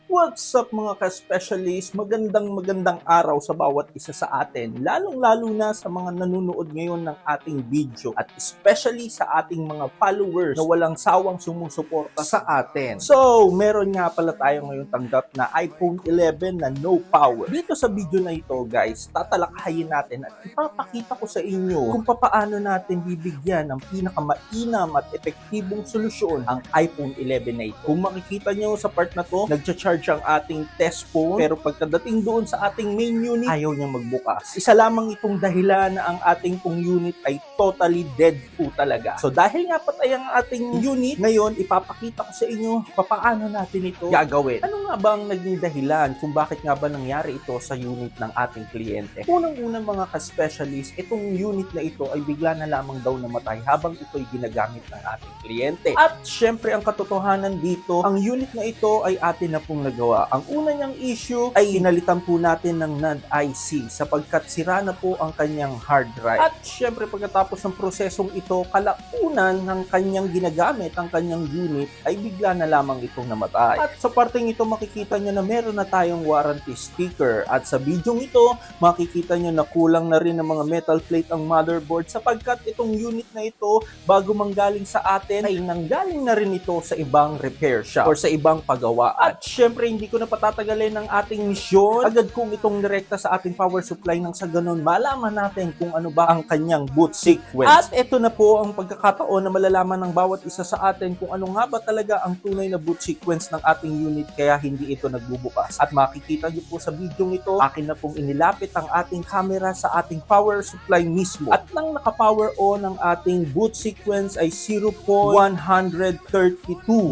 What's up mga ka-specialist? Magandang araw sa bawat isa sa atin, lalong-lalo na sa mga nanonood ngayon ng ating video at especially sa ating mga followers na walang sawang sumusuporta sa atin. So, meron nga pala tayo ngayon tanggap na iPhone 11 na no power. Dito sa video na ito guys, tatalakayin natin at ipapakita ko sa inyo kung paano natin bibigyan ng pinakamainam at epektibong solusyon ang iPhone 11 na ito. Kung makikita nyo sa part na to, nagcha-charge ang ating test phone pero pagkadating doon sa ating main unit, ayaw niyang magbukas. Isa lamang itong dahilan na ang ating pong unit ay totally dead po talaga. So dahil nga patay ang ating unit, ngayon ipapakita ko sa inyo paano natin ito gagawin. Ano nga ba ang naging dahilan kung bakit nga ba nangyari ito sa unit ng ating kliyente? Unang-unang mga ka-specialist, itong unit na ito ay bigla na lamang daw namatay habang ito'y ginagamit ng ating kliyente. At syempre ang katotohanan dito, ang unit na ito ay atin na pong nagawa. Ang una niyang issue ay inalitan po natin ng NAND IC sapagkat sira na po ang kanyang hard drive. At syempre pagkatapos ng prosesong ito, kalaunan ng kanyang ginagamit, ang kanyang unit ay bigla na lamang itong namatay. At sa parteng ito makikita nyo na meron na tayong warranty sticker. At sa video ito, makikita nyo na kulang na rin ng mga metal plate ang motherboard sapagkat itong unit na ito bago manggaling sa atin ay nanggaling na rin ito sa ibang repair shop or sa ibang pagawa. At syempre hindi ko na patatagalin ang ating misyon. Agad kong itong direkta sa ating power supply nang sa ganun malaman natin kung ano ba ang kanyang boot sequence. At ito na po ang pagkakataon na malalaman ng bawat isa sa atin kung ano nga ba talaga ang tunay na boot sequence ng ating unit kaya hindi ito nagbubukas. At makikita niyo po sa video ito, akin na pong inilapit ang ating camera sa ating power supply mismo. At nang naka-power on ang ating boot sequence ay 0.132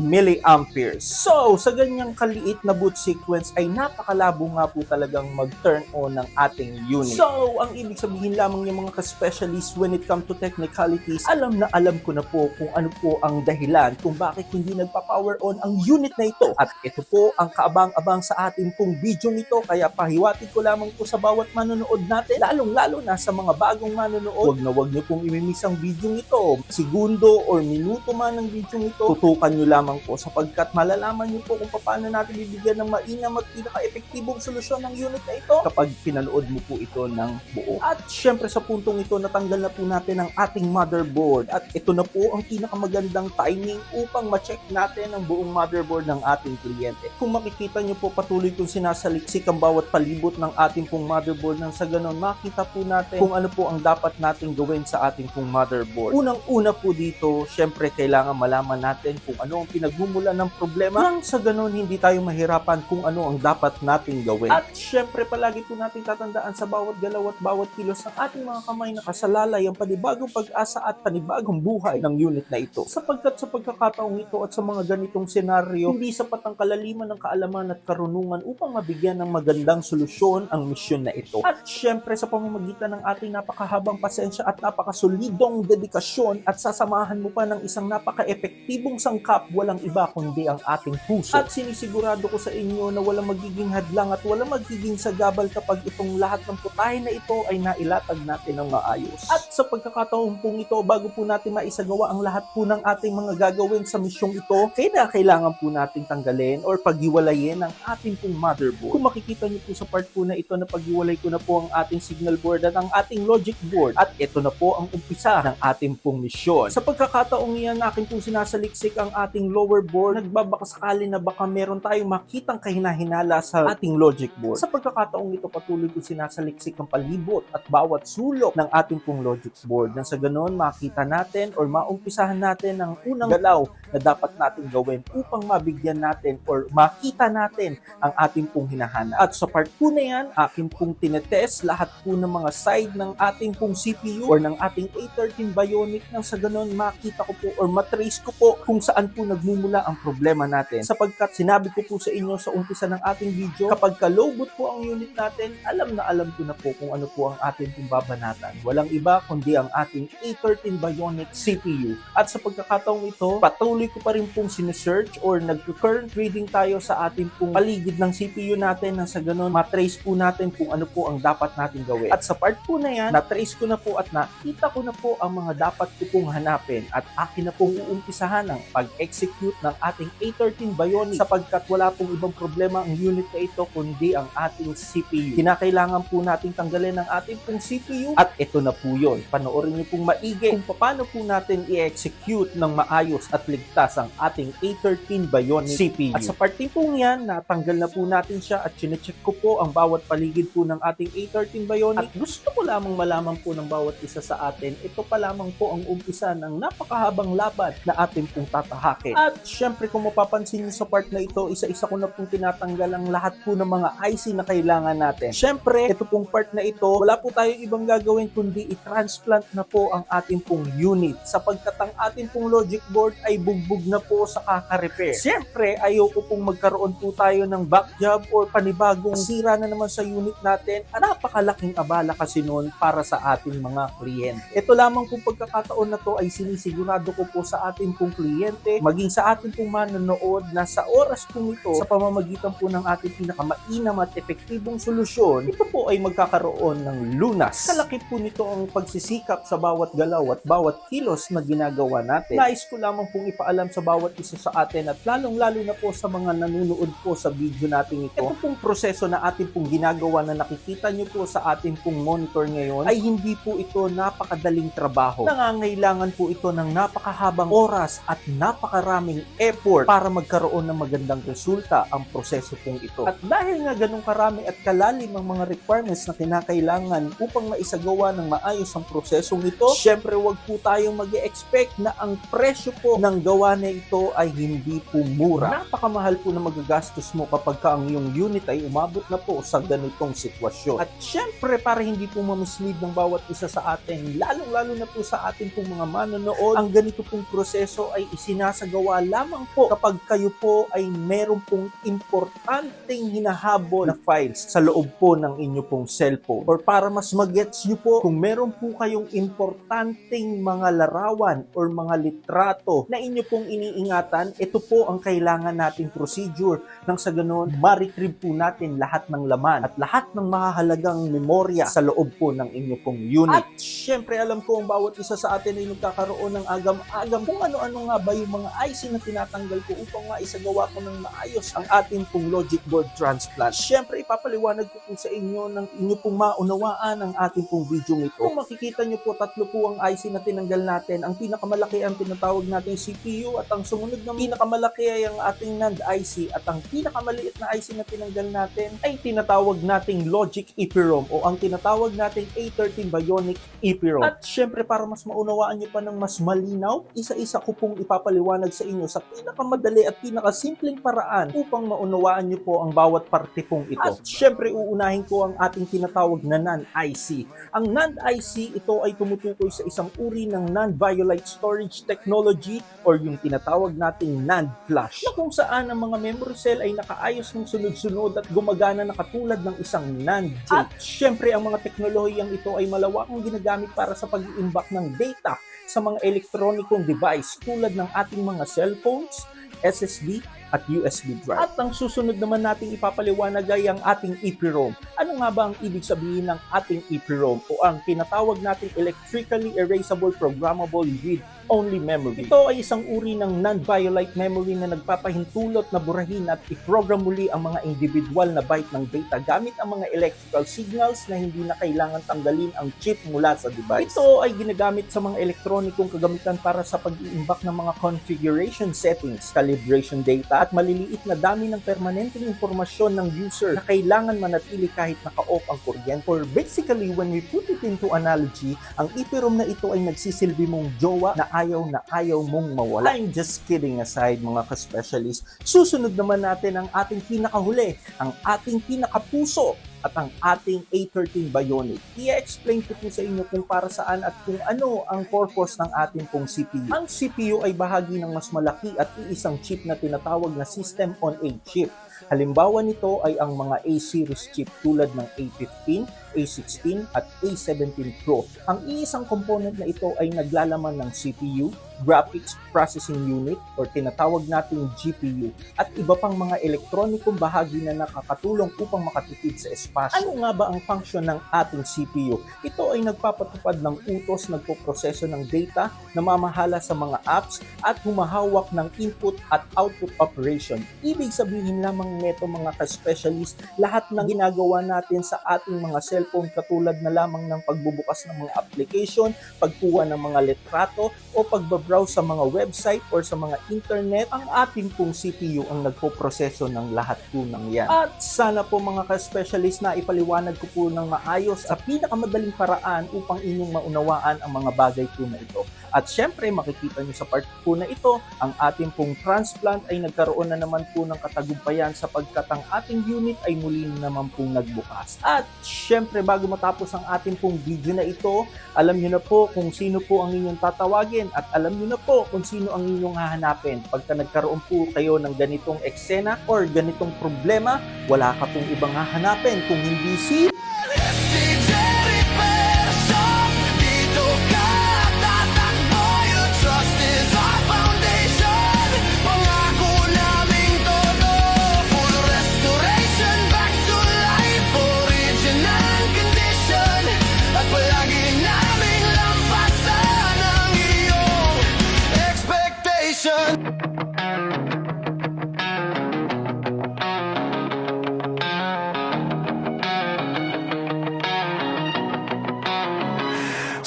milliamperes. So, sa ganyang kaliit na boot sequence ay napakalabo nga po talagang mag-turn on ng ating unit. So, ang ibig sabihin lamang ng mga ka-specialist when it comes to technicalities, alam na alam ko na po kung ano po ang dahilan kung bakit hindi nagpa-power on ang unit na ito. At ito po ang kaabang-abang sa ating pong video nito kaya pahiwatig ko lamang po sa bawat manonood natin, lalong-lalo na sa mga bagong manonood. Huwag niyo pong imimiss ang video nito. Segundo or minuto man ng video nito, tutukan niyo lamang po sapagkat malalaman niyo po kung paano natin bibigyan ng mainam at pinaka-epektibong solusyon ng unit na ito kapag pinanood mo po ito ng buo. At syempre sa puntong ito, natanggal na po natin ang ating motherboard at ito na po ang pinakamagandang timing upang ma-check natin ang buong motherboard ng ating kliyente. Kung makikita niyo po, patuloy kong sinasaliksik ang bawat palibot ng ating pong motherboard nang sa ganon makita po natin kung ano po ang dapat nating gawin sa ating pong motherboard. Unang-una po dito, syempre kailangan malaman natin kung ano ang pinagmumulan ng problema nang sa ganon hindi tayo mahirapan kung ano ang dapat nating gawin. At syempre palagi po natin tatandaan sa bawat galaw at bawat kilos ng ating mga kamay na kasalalay ang panibagong pag-asa at panibagong buhay ng unit na ito. Sapagkat sa pagkakataong ito at sa mga ganitong senaryo, hindi sapat ang kalaliman ng kaalaman at karunungan upang mabigyan ng magandang solusyon ang misyon na ito. At syempre sa pamamagitan ng ating napakahabang pasensya at napakasolidong dedikasyon at sasamahan mo pa ng isang napaka-epektibong sangkap, walang iba kundi ang ating puso. At sinisigurado ko sa inyo na walang magiging hadlang at walang magiging sagabal kapag itong lahat ng putahe na ito ay nailatag natin ng maayos. At sa pagkakataon pong ito, bago po natin maisagawa ang lahat po ng ating mga gagawin sa misyong ito, kailangan po natin tanggalin or paghiwalayin ang ating pong motherboard. Kung makikita niyo po sa part po na ito na paghiwalay ko na po ang ating signal board at ang ating logic board. At ito na po ang umpisa ng ating pong misyon. Sa pagkakataong iyan, akin pong sinasaliksik ang ating lower board. Nagbabakasakali na baka meron tayong makitang kahinahinala sa ating logic board. Sa pagkakataong ito, patuloy ko sinasaliksik ang palibot at bawat sulok ng ating pong logic board. Nang sa ganon, makita natin or maumpisahan natin ang unang galaw na dapat natin gawin upang mabigyan natin or makita natin ang ating pong hinahanap. At sa part po na yan, akin pong tinetest lahat po ng mga side ng ating pong CPU or ng ating A13 Bionic nang sa ganon makita ko po or matrace ko po kung saan po nagmumula ang problema natin. Sapagkat sinabi ko po sa inyo sa umpisa ng ating video, kapag ka-low boot po ang unit natin, alam ko na po kung ano po ang ating pong babanatan. Walang iba kundi ang ating A13 Bionic CPU. At sa pagkakataong ito, patuloy ko pa rin pong sinesearch or nag-current reading tayo sa ating pong paligid ng CPU natin nang sa ganun matrace po natin kung ano po ang dapat natin gawin. At sa part po na yan, na-trace ko na po at nakita ko na po ang mga dapat ko pong hanapin at akin na pong uumpisahan ang pag-execute ng ating A13 Bionic sapagkat wala pong ibang problema ang unit na ito kundi ang ating CPU. Kinakailangan po nating tanggalin ang ating pong CPU at ito na po yun. Panoorin niyo pong maigi kung paano po natin i-execute ng maayos at ligtas ang ating A13 Bionic CPU. At sa part din po yan, natanggal na po natin siya at chinecheck ko po ang bawat paligid po ng ating A13 Bionic at gusto ko lamang malaman po ng bawat isa sa atin, ito pa lamang po ang umpisa ng napakahabang laban na ating pong tatahakin. At syempre kung mapapansin niyo sa part na ito, isa-isa ko na pong tinatanggal ang lahat po ng mga IC na kailangan natin. Syempre, ito pong part na ito, wala po tayong ibang gagawin kundi i-transplant na po ang ating pong unit sapagkat ang ating pong logic board ay bugbog na po sa kaka-repair. Syempre, ayoko pong magkaroon po tayo ng back job or panibagong sira na naman sa unit natin at napakalaking abala kasi noon para sa ating mga kliyente. Ito lamang pong pagkakataon na to ay sinisigurado ko po sa ating pong kliyente, maging sa ating pong manonood na sa oras po ito, sa pamamagitan po ng ating pinakamainam at epektibong solusyon, ito po ay magkakaroon ng lunas. Kalaki po nito ang pagsisikap sa bawat galaw at bawat kilos na ginagawa natin. Nais ko lamang pong ipaalam sa bawat isa sa atin at lalong-lalo na po sa mga nanonood po sa video natin ito. Ito pong proseso na ating pong ginagawa na nakikita nyo po sa ating pong monitor ngayon ay hindi po ito napakadaling trabaho. Nangangailangan po ito ng napakahabang oras at napakaraming effort para magkaroon ng magandang resulta ang proseso pong ito. At dahil nga ganun karami at kalalim ang mga requirements na kinakailangan upang maisagawa ng maayos ang prosesong ito, syempre wag po tayong mag-expect na ang presyo po ng gawa na ito ay hindi po mura. Napakamahal po na magagastos mo kapag ka ang iyong unit ay umabot na po sa ganitong sitwasyon. At syempre para hindi po mamislead ng bawat isa sa atin, lalong-lalo na po sa ating pong mga manonood, ang ganito pong proseso ay isinasagawa lamang po kapag kayo po ay meron pong importanteng hinahabol na files sa loob po ng inyo pong cellphone. Or para mas magets nyo po, kung meron po kayong importanteng mga larawan or mga litrato na inyo pong iniingatan, ito po ang kailangan nating procedure nang sa ganun, ma-retrieve po natin lahat ng laman at lahat ng mahahalagang memorya sa loob po ng inyo pong unit. At syempre alam ko ang bawat isa sa atin ay nagkakaroon ng agam-agam kung ano-ano nga ba yung mga IC na tinatanggal ko upang maisagawa ko ng maayos ang ating pong logic board transplant. Syempre ipapaliwanag ko po sa inyo ng inyo pong maunawaan ang ating pong video nito. Kung makikita nyo po, tatlo po ang IC na tinanggal natin. Ang pinakamalaki ang tinatawag natin CPU at ang sumunod na pinakamalaki ay ang ating NAND IC at ang pinakamaliit na IC na tinanggal natin ay tinatawag nating Logic EEPROM o ang tinatawag nating A13 Bionic EEPROM. At syempre para mas maunawaan nyo pa ng mas malinaw, isa-isa ko pong ipapaliwanag sa inyo sa pinakamadali at pinakasimpleng paraan upang maunawaan nyo po ang bawat parte pong ito. At syempre uunahin ko ang ating tinatawag na NAND IC. Ang NAND IC, ito ay tumutukoy sa isang uri ng non-volatile storage technology or yung tinatawag nating NAND flash na kung saan ang mga memory cell ay nakaayos ng sunod-sunod at gumagana na katulad ng isang NAND gate. At syempre ang mga teknolohiyang ito ay malawakang ginagamit para sa pag-iimbak ng data sa mga elektronikong device tulad ng ating mga cellphones, SSD, at USB drive. At ang susunod naman nating ipapaliwanag ay ang ating EEPROM. Ano nga ba ang ibig sabihin ng ating EEPROM o ang tinatawag nating Electrically Erasable Programmable Read-Only Memory? Ito ay isang uri ng non-volatile memory na nagpapahintulot na burahin at i-program muli ang mga individual na byte ng data gamit ang mga electrical signals na hindi na kailangan tanggalin ang chip mula sa device. Ito ay ginagamit sa mga elektronikong kagamitan para sa pag-iimbak ng mga configuration settings, calibration data, at maliliit na dami ng permanenteng impormasyon ng user na kailangan manatili kahit naka-off ang kuryente. Or basically, when we put it into analogy, ang EEPROM na ito ay nagsisilbi mong jowa na ayaw mong mawala. I'm just kidding aside mga ka-specialist. Susunod naman natin ang ating pinakahuli, ang ating pinakapuso, at ang ating A13 Bionic. I-explain ko po sa inyo kung para saan at kung ano ang purpose ng ating pong CPU. Ang CPU ay bahagi ng mas malaki at iisang chip na tinatawag na System on a Chip. Halimbawa nito ay ang mga A-series chip tulad ng A15, A16 at A17 Pro. Ang iisang component na ito ay naglalaman ng CPU, Graphics Processing Unit or tinatawag nating GPU at iba pang mga elektronikong bahagi na nakakatulong upang makatipid sa espasyo. Ano nga ba ang function ng ating CPU? Ito ay nagpapatupad ng utos, nagpoproseso ng data, namamahala sa mga apps at humahawak ng input at output operation. Ibig sabihin lamang neto mga ka-specialist, lahat ng ginagawa natin sa ating mga cellphone katulad na lamang ng pagbubukas ng mga application, pagkuha ng mga litrato o pagbabrowse sa mga website or sa mga internet, ang ating pong CPU ang nagpoproseso ng lahat po ng yan. At sana po mga ka-specialist na ipaliwanag ko po ng maayos sa pinakamadaling paraan upang inyong maunawaan ang mga bagay po na ito. At syempre makikita nyo sa part po na ito, ang ating pong transplant ay nagkaroon na naman po ng katagumpayan sapagkat ang ating unit ay muli na naman pong nagbukas. At syempre bago matapos ang ating pong video na ito, alam nyo na po kung sino po ang inyong tatawagin at alam nyo na po kung sino ang inyong hahanapin. Pagka nagkaroon po kayo ng ganitong eksena or ganitong problema, wala ka pong ibang hahanapin kung hindi si...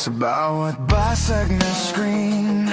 Sa bawat basag na screen,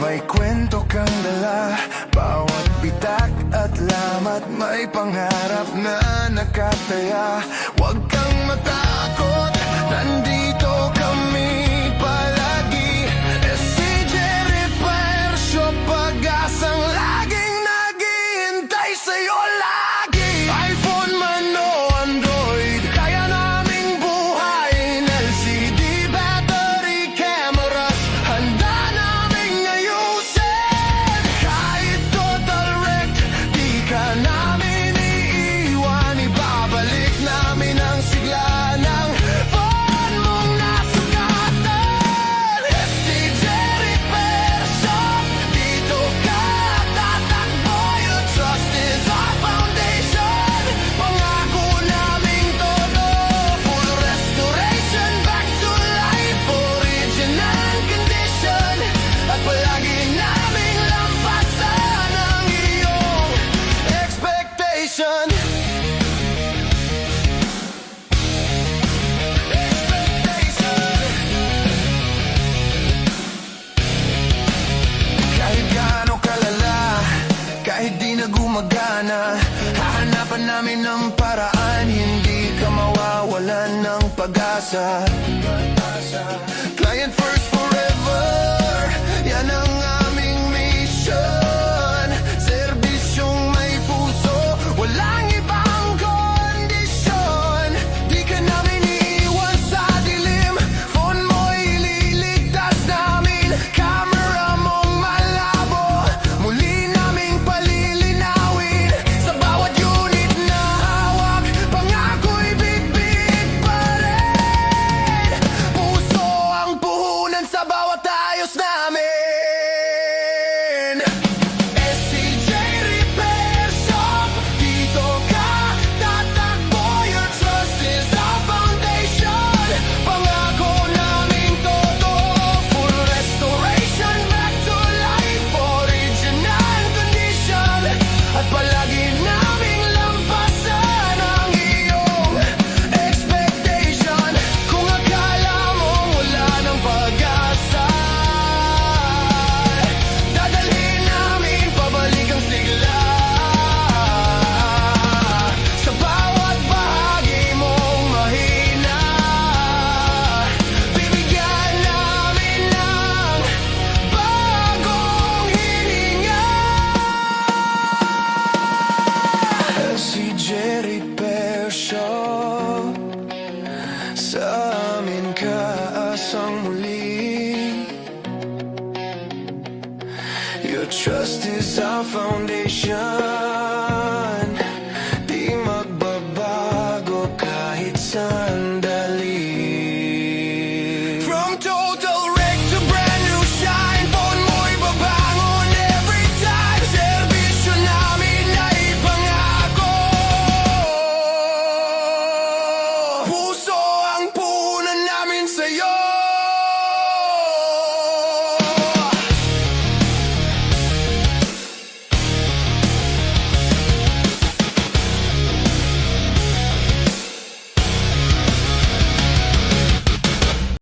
may kwento kang dala. Bawat bitak at lamat, may pangarap na nakataya. Huwag kang matakot, nandito kami palagi. SCJ Repair Shop, pag-asang laging naghihintay sa'yo lagi. iPhone man o Android, kaya naming buhayin. LCD battery cameras, handa naming ayusin. Kahit total wreck, di ka namin iiwan. Ibabalik namin ang sigla ng phone mong nasugatan. SCJ Repair Shop, dito ka tatakbo. Your trust is our foundation. Pangako naming todo, full restoration, back to life, original condition. At palagi naming lampasan ang iyong expectation. Kahit gaano kalala, kahit di na gumagana, hahanapan namin ng paraan. Hindi ka mawawalan ng pag-asa.